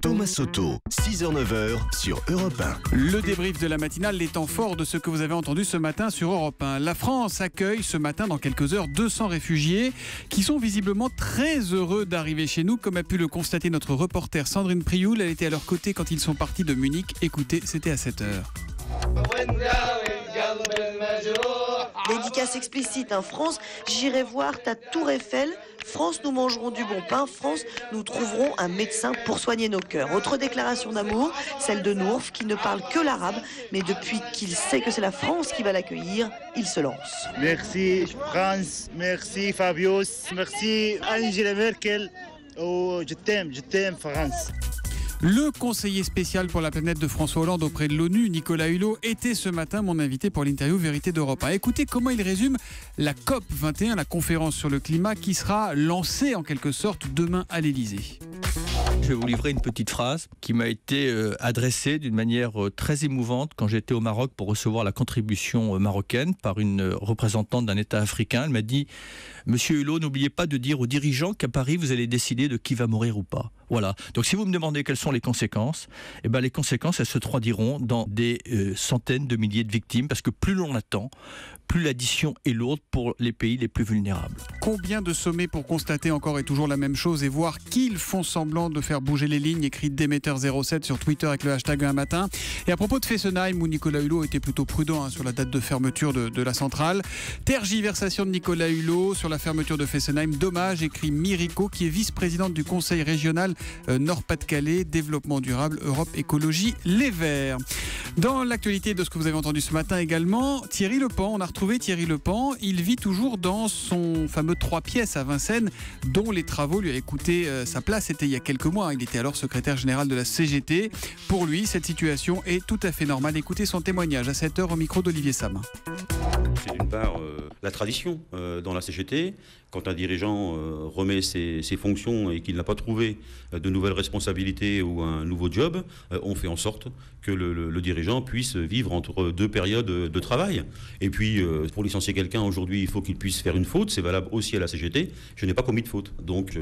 Thomas Soto, 6h-9h sur Europe 1. Le débrief de la matinale, les temps forts de ce que vous avez entendu ce matin sur Europe 1. La France accueille ce matin, dans quelques heures, 200 réfugiés qui sont visiblement très heureux d'arriver chez nous, comme a pu le constater notre reporter Sandrine Prioul. Elle était à leur côté quand ils sont partis de Munich. Écoutez, c'était à 7h. Dédicace explicite, France, j'irai voir ta tour Eiffel. France, nous mangerons du bon pain. France, nous trouverons un médecin pour soigner nos cœurs. Autre déclaration d'amour, celle de Nourf, qui ne parle que l'arabe, mais depuis qu'il sait que c'est la France qui va l'accueillir, il se lance. Merci France, merci Fabius, merci Angela Merkel. Oh, je t'aime France. Le conseiller spécial pour la planète de François Hollande auprès de l'ONU, Nicolas Hulot, était ce matin mon invité pour l'interview Vérité d'Europe 1. Écoutez comment il résume la COP21, la conférence sur le climat qui sera lancée en quelque sorte demain à l'Elysée. Je vais vous livrer une petite phrase qui m'a été adressée d'une manière très émouvante quand j'étais au Maroc pour recevoir la contribution marocaine par une représentante d'un État africain. Elle m'a dit « Monsieur Hulot, n'oubliez pas de dire aux dirigeants qu'à Paris, vous allez décider de qui va mourir ou pas. » Voilà. Donc si vous me demandez quelles sont les conséquences, eh ben, les conséquences, elles se traduiront dans des centaines de milliers de victimes, parce que plus l'on attend, plus l'addition est lourde pour les pays les plus vulnérables. Combien de sommets pour constater encore et toujours la même chose et voir qu'ils font semblant de faire bouger les lignes, écrit Déméter07 sur Twitter avec le hashtag un matin. Et à propos de Fessenheim, où Nicolas Hulot était plutôt prudent sur la date de fermeture de la centrale, tergiversation de Nicolas Hulot sur la fermeture de Fessenheim, dommage, écrit Mirico, qui est vice-présidente du conseil régional Nord-Pas-de-Calais, développement durable, Europe Écologie Les Verts. Dans l'actualité de ce que vous avez entendu ce matin également, Thierry Lepan, on a retrouvé Thierry Lepan, il vit toujours dans son fameux 3 pièces à Vincennes, dont les travaux lui avaient coûté sa place, c'était il y a quelques mois, il était alors secrétaire général de la CGT. Pour lui, cette situation est tout à fait normale. Écoutez son témoignage à 7h au micro d'Olivier Samin. C'est d'une part la tradition dans la CGT. Quand un dirigeant remet ses fonctions et qu'il n'a pas trouvé de nouvelles responsabilités ou un nouveau job, on fait en sorte que le dirigeant puisse vivre entre deux périodes de travail. Et puis, pour licencier quelqu'un aujourd'hui, il faut qu'il puisse faire une faute. C'est valable aussi à la CGT. Je n'ai pas commis de faute. Donc,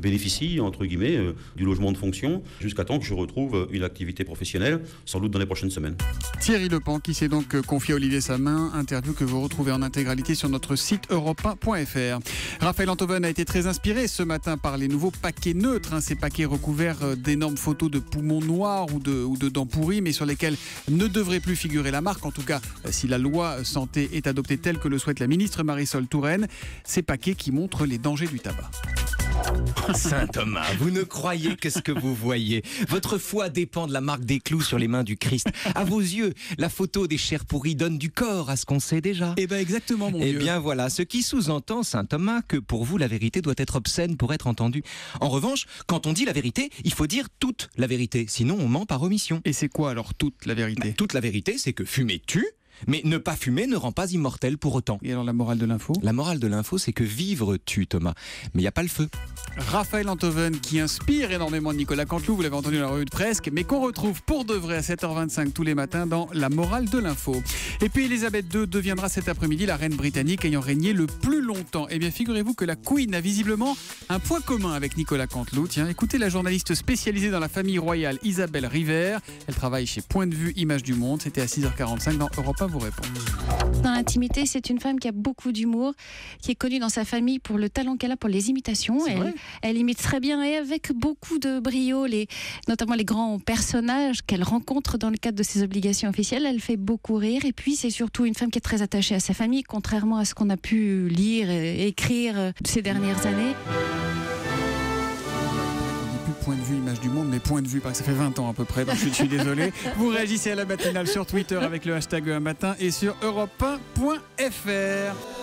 bénéficie, entre guillemets, du logement de fonction jusqu'à temps que je retrouve une activité professionnelle, sans doute dans les prochaines semaines. Thierry Lepan, qui s'est donc confié à Olivier Samin, interview que vous retrouvez en intégralité sur notre site europe1.fr. Raphaël Antoven a été très inspiré ce matin par les nouveaux paquets neutres, ces paquets recouverts d'énormes photos de poumons noirs ou de dents pourries, mais sur lesquels ne devrait plus figurer la marque, en tout cas si la loi santé est adoptée telle que le souhaite la ministre Marisol Touraine, ces paquets qui montrent les dangers du tabac. Saint Thomas, vous ne croyez que ce que vous voyez. Votre foi dépend de la marque des clous sur les mains du Christ. À vos yeux, la photo des chairs pourries donne du corps à ce qu'on sait déjà. Eh bien exactement, mon vieux. Eh bien voilà, ce qui sous-entend, Saint Thomas, que pour vous, la vérité doit être obscène pour être entendue. En revanche, quand on dit la vérité, il faut dire toute la vérité, sinon on ment par omission. Et c'est quoi alors toute la vérité ? Toute la vérité, c'est que fumer tue. Mais ne pas fumer ne rend pas immortel pour autant. Et alors la morale de l'info ? La morale de l'info, c'est que vivre tue, Thomas. Mais il n'y a pas le feu. Raphaël Antoven, qui inspire énormément Nicolas Canteloup, vous l'avez entendu dans la revue de Presque, mais qu'on retrouve pour de vrai à 7h25 tous les matins dans La morale de l'info. Et puis Elisabeth II deviendra cet après-midi la reine britannique ayant régné le plus longtemps. Eh bien figurez-vous que la Queen a visiblement un point commun avec Nicolas Canteloup. Tiens, écoutez la journaliste spécialisée dans la famille royale Isabelle River. Elle travaille chez Point de Vue Images du Monde. C'était à 6h45 dans Europe 1 vous répond. Dans l'intimité, c'est une femme qui a beaucoup d'humour, qui est connue dans sa famille pour le talent qu'elle a pour les imitations. Elle imite très bien et avec beaucoup de brio, notamment les grands personnages qu'elle rencontre dans le cadre de ses obligations officielles. Elle fait beaucoup rire et puis c'est surtout une femme qui est très attachée à sa famille, contrairement à ce qu'on a pu lire et écrire ces dernières années. Point de Vue Images du Monde, mais Point de Vue, parce que ça fait 20 ans à peu près, donc je suis désolé. Vous réagissez à la matinale sur Twitter avec le hashtag un matin et sur europe1.fr.